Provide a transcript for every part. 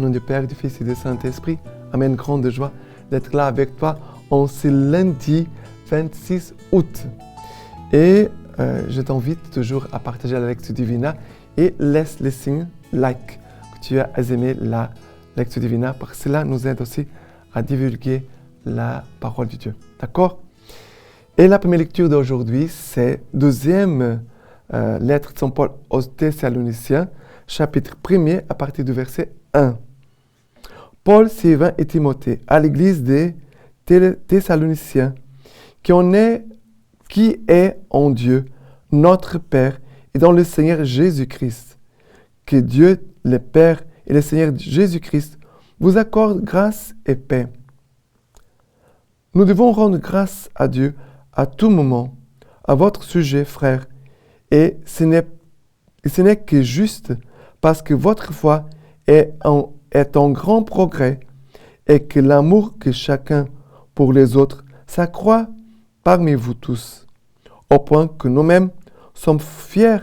Au nom du Père, du Fils et du Saint-Esprit, Amen. Grande joie d'être là avec toi en ce lundi 26 août. Et je t'invite toujours à partager la lecture divina et laisse le signe like que tu as aimé la lecture divina, parce que cela nous aide aussi à divulguer la parole de Dieu. D'accord? Et la première lecture d'aujourd'hui, c'est deuxième lettre de Saint Paul aux Thessaloniciens, chapitre 1er, à partir du verset 1. Paul, Sylvain et Timothée, à l'église des Thessaloniciens, qui est en Dieu, notre Père, et dans le Seigneur Jésus-Christ. Que Dieu, le Père et le Seigneur Jésus-Christ vous accordent grâce et paix. Nous devons rendre grâce à Dieu à tout moment, à votre sujet, frères, et ce n'est que juste parce que votre foi est en grand progrès et que l'amour que chacun pour les autres s'accroît parmi vous tous, au point que nous-mêmes sommes fiers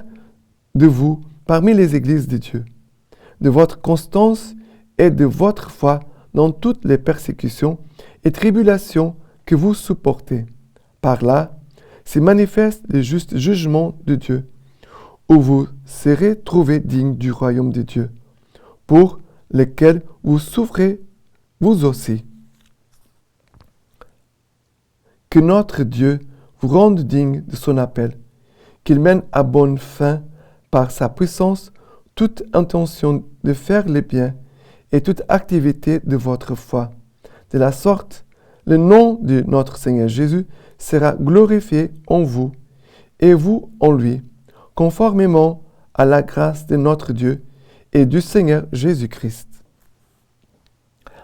de vous parmi les églises de Dieu, de votre constance et de votre foi dans toutes les persécutions et tribulations que vous supportez. Par là, se manifeste le juste jugement de Dieu, où vous serez trouvés dignes du royaume de Dieu, pour lequel vous souffrez vous aussi. Que notre Dieu vous rende digne de son appel, qu'il mène à bonne fin par sa puissance toute intention de faire le bien et toute activité de votre foi. De la sorte, le nom de notre Seigneur Jésus sera glorifié en vous et vous en lui, conformément à la grâce de notre Dieu et du Seigneur Jésus-Christ.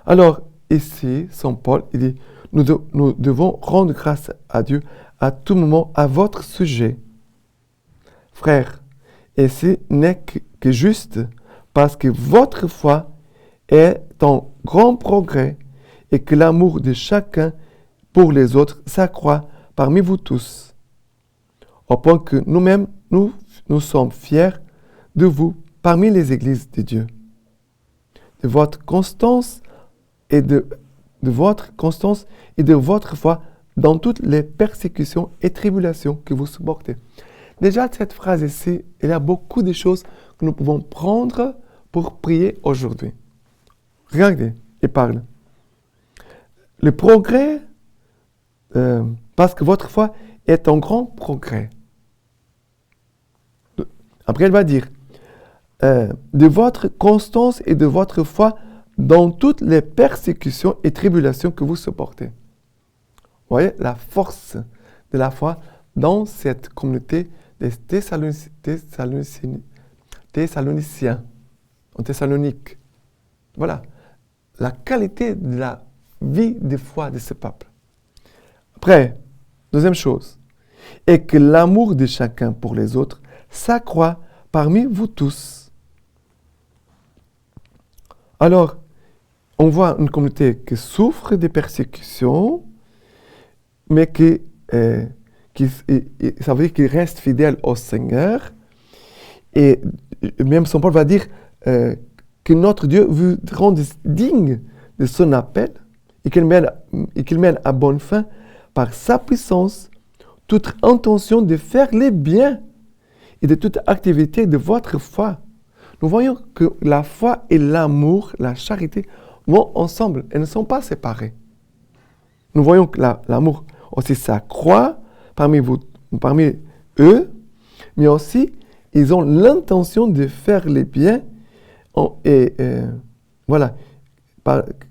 Alors, ici, Saint Paul, il dit, nous devons rendre grâce à Dieu à tout moment à votre sujet. Frères, et ce n'est que juste parce que votre foi est en grand progrès et que l'amour de chacun pour les autres s'accroît parmi vous tous, au point que nous-mêmes, nous sommes fiers de vous parmi les églises de Dieu, de votre constance et de votre foi dans toutes les persécutions et tribulations que vous supportez. Déjà, cette phrase ici, il y a beaucoup de choses que nous pouvons prendre pour prier aujourd'hui. Regardez, il parle. Le progrès, parce que votre foi est en grand progrès. Après, elle va dire, de votre constance et de votre foi dans toutes les persécutions et tribulations que vous supportez. Vous voyez la force de la foi dans cette communauté des Thessaloniciens, en Thessalonique. Voilà, la qualité de la vie de foi de ce peuple. Après, deuxième chose, et que l'amour de chacun pour les autres s'accroît parmi vous tous. Alors, on voit une communauté qui souffre des persécutions, mais ça veut dire qu'il reste fidèle au Seigneur. Et même Saint Paul va dire que notre Dieu vous rende digne de son appel et qu'il mène à bonne fin par sa puissance toute intention de faire le bien et de toute activité de votre foi. Nous voyons que la foi et l'amour, la charité, vont ensemble. Elles ne sont pas séparées. Nous voyons que l'amour aussi s'accroît parmi eux, mais aussi ils ont l'intention de faire le bien voilà,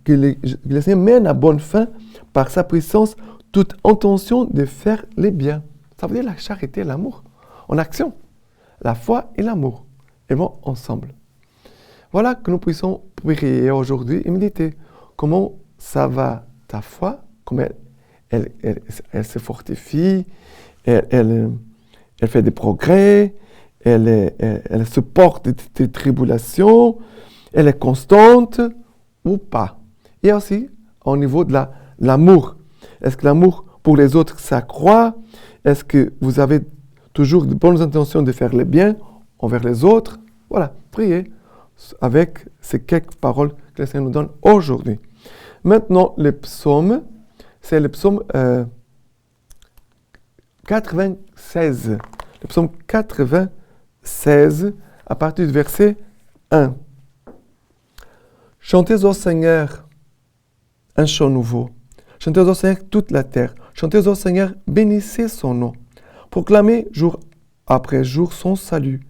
que le Seigneur mène à bonne fin par sa puissance toute intention de faire le bien. Ça veut dire la charité et l'amour en action. La foi et l'amour, elles vont ensemble. Voilà que nous puissions prier aujourd'hui et méditer comment ça va ta foi, comment elle se fortifie, elle fait des progrès, elle supporte des tribulations, elle est constante ou pas. Et aussi au niveau de l'amour. Est-ce que l'amour pour les autres s'accroît? Est-ce que vous avez toujours de bonnes intentions de faire le bien envers les autres? Voilà, priez avec ces quelques paroles que le Seigneur nous donne aujourd'hui. Maintenant, le psaume, c'est le psaume 96. Le psaume 96, à partir du verset 1. Chantez au Seigneur un chant nouveau. Chantez au Seigneur toute la terre. Chantez au Seigneur, bénissez son nom. Proclamez jour après jour son salut.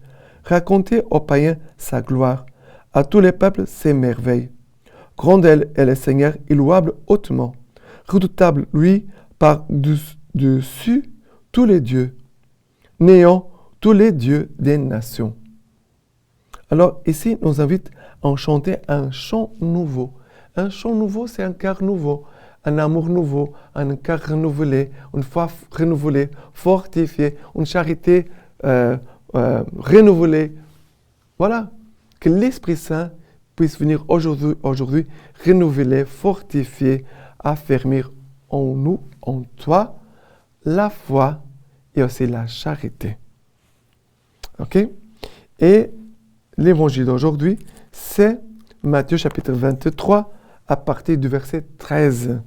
Racontez aux païens sa gloire. À tous les peuples ses merveilles. Grand est le Seigneur et louable hautement. Redoutable, lui, par-dessus tous les dieux. Néant tous les dieux des nations. Alors ici, on nous invite à chanter un chant nouveau. Un chant nouveau, c'est un cœur nouveau, un amour nouveau, un cœur renouvelé, une foi renouvelée, fortifiée, une charité renouvelée. Voilà, que l'Esprit Saint puisse venir aujourd'hui renouveler, fortifier, affermir en nous, en toi, la foi et aussi la charité. OK? Et l'évangile d'aujourd'hui, c'est Matthieu chapitre 23, à partir du verset 13.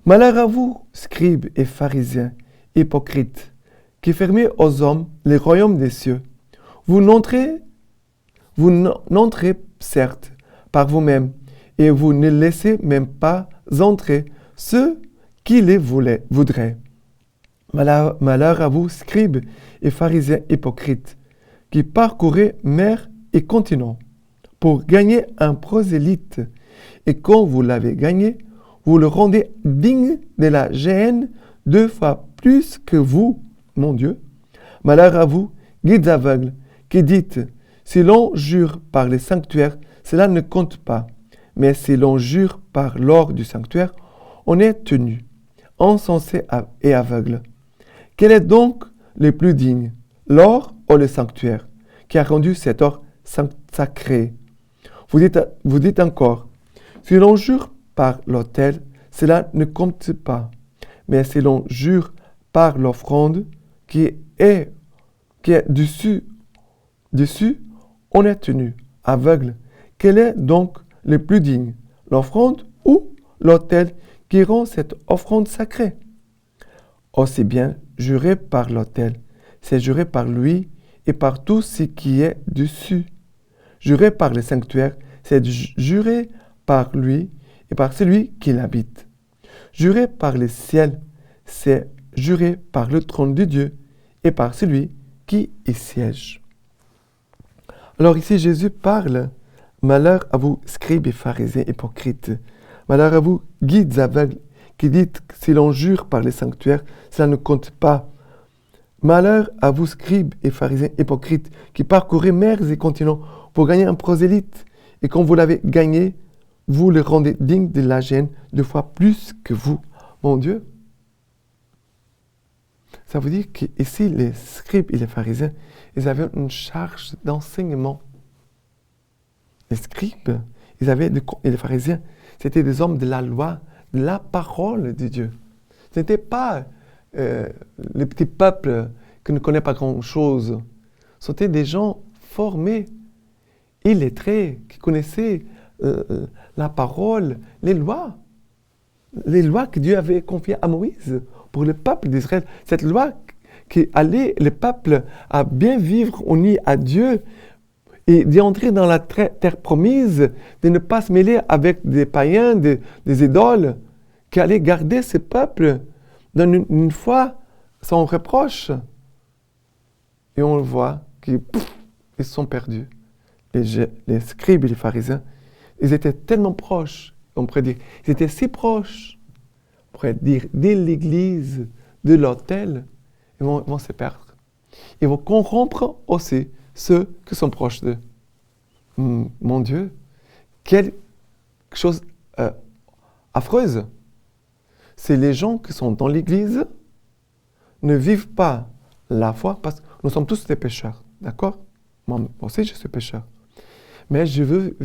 Malheur à vous, scribes et pharisiens, hypocrites, qui fermez aux hommes les royaumes des cieux. Vous n'entrez certes par vous-même, et vous ne laissez même pas entrer ceux qui les voudraient. Malheur à vous, scribes et pharisiens hypocrites, qui parcourez mer et continent pour gagner un prosélyte, et quand vous l'avez gagné, vous le rendez digne de la géhenne 2 fois plus que vous, mon Dieu. Malheur à vous, guides aveugles, qui dites, si l'on jure par les sanctuaires, cela ne compte pas, mais si l'on jure par l'or du sanctuaire, on est tenu, encensé et aveugle. Quel est donc le plus digne, l'or ou le sanctuaire, qui a rendu cet or sacré? Vous dites encore, si l'on jure par l'autel, cela ne compte pas. Mais si l'on jure par l'offrande qui est dessus, on est tenu, aveugle. Quel est donc le plus digne, l'offrande ou l'autel qui rend cette offrande sacrée? Aussi bien jurer par l'autel, c'est jurer par lui et par tout ce qui est dessus. Jurer par le sanctuaire, c'est jurer par lui et par celui qui l'habite. Jurer par le ciel, c'est jurer par le trône de Dieu et par celui qui y siège. Alors ici, Jésus parle, malheur à vous, scribes et pharisiens hypocrites. Malheur à vous, guides aveugles, qui dites que si l'on jure par les sanctuaires, cela ne compte pas. Malheur à vous, scribes et pharisiens hypocrites, qui parcourez mers et continents pour gagner un prosélyte, et quand vous l'avez gagné, vous le rendez digne de la géhenne 2 fois plus que vous. Mon Dieu! Ça veut dire qu'ici, les scribes et les pharisiens, ils avaient une charge d'enseignement. Les scribes, et les pharisiens, c'était des hommes de la loi, de la parole de Dieu. Ce n'était pas le petit peuple qui ne connaît pas grand-chose. C'étaient des gens formés, illettrés, qui connaissaient la parole, les lois que Dieu avait confiées à Moïse pour le peuple d'Israël. Cette loi qui allait le peuple à bien vivre unis à Dieu et d'y entrer dans la terre promise, de ne pas se mêler avec des païens, des idoles, qui allaient garder ce peuple dans une foi sans reproche. Et on le voit qu'ils sont perdus. Les scribes et les pharisiens, ils étaient tellement proches, on pourrait dire, ils étaient si proches, on pourrait dire, de l'église, de l'autel, ils vont se perdre. Ils vont corrompre aussi ceux qui sont proches d'eux. Mon Dieu, quelque chose affreuse. C'est les gens qui sont dans l'église ne vivent pas la foi parce que nous sommes tous des pécheurs, d'accord? Moi aussi, je suis pécheur. Mais je veux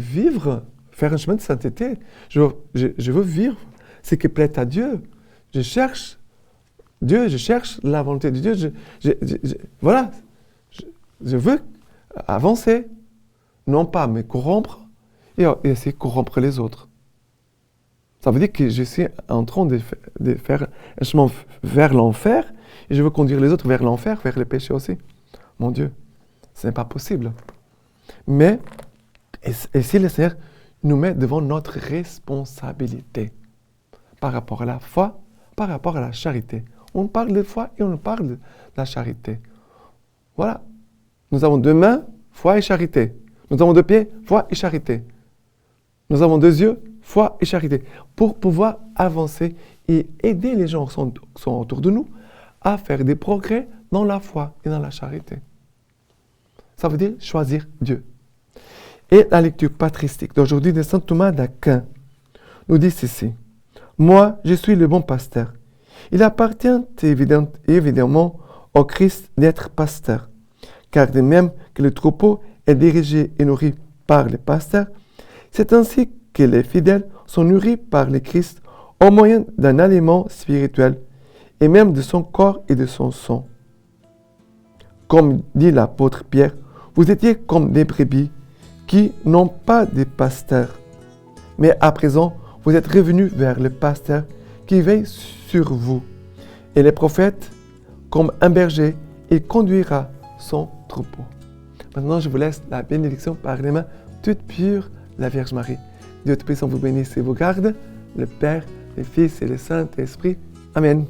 faire un chemin de sainteté. Je veux vivre ce qui plaît à Dieu. Je cherche Dieu, je cherche la volonté de Dieu. Voilà. Je veux avancer. Non pas me corrompre et essayer de corrompre les autres. Ça veut dire que je suis en train de faire un chemin vers l'enfer et je veux conduire les autres vers l'enfer, vers le péché aussi. Mon Dieu, ce n'est pas possible. Mais, et si le Seigneur nous met devant notre responsabilité par rapport à la foi, par rapport à la charité. On parle de foi et on parle de la charité. Voilà. Nous avons 2 mains, foi et charité. Nous avons 2 pieds, foi et charité. Nous avons 2 yeux, foi et charité. Pour pouvoir avancer et aider les gens qui sont autour de nous à faire des progrès dans la foi et dans la charité. Ça veut dire choisir Dieu. Et la lecture patristique d'aujourd'hui de saint Thomas d'Aquin nous dit ceci. Moi, je suis le bon pasteur. Il appartient évidemment au Christ d'être pasteur. Car de même que le troupeau est dirigé et nourri par le pasteur, c'est ainsi que les fidèles sont nourris par le Christ au moyen d'un aliment spirituel et même de son corps et de son sang. Comme dit l'apôtre Pierre, vous étiez comme des brebis qui n'ont pas de pasteur. Mais à présent, vous êtes revenus vers le pasteur qui veille sur vous. Et les prophètes, comme un berger, il conduira son troupeau. Maintenant, je vous laisse la bénédiction par les mains toutes pures de la Vierge Marie. Dieu Tout-Puissant vous bénisse et vous garde, le Père, le Fils et le Saint-Esprit. Amen.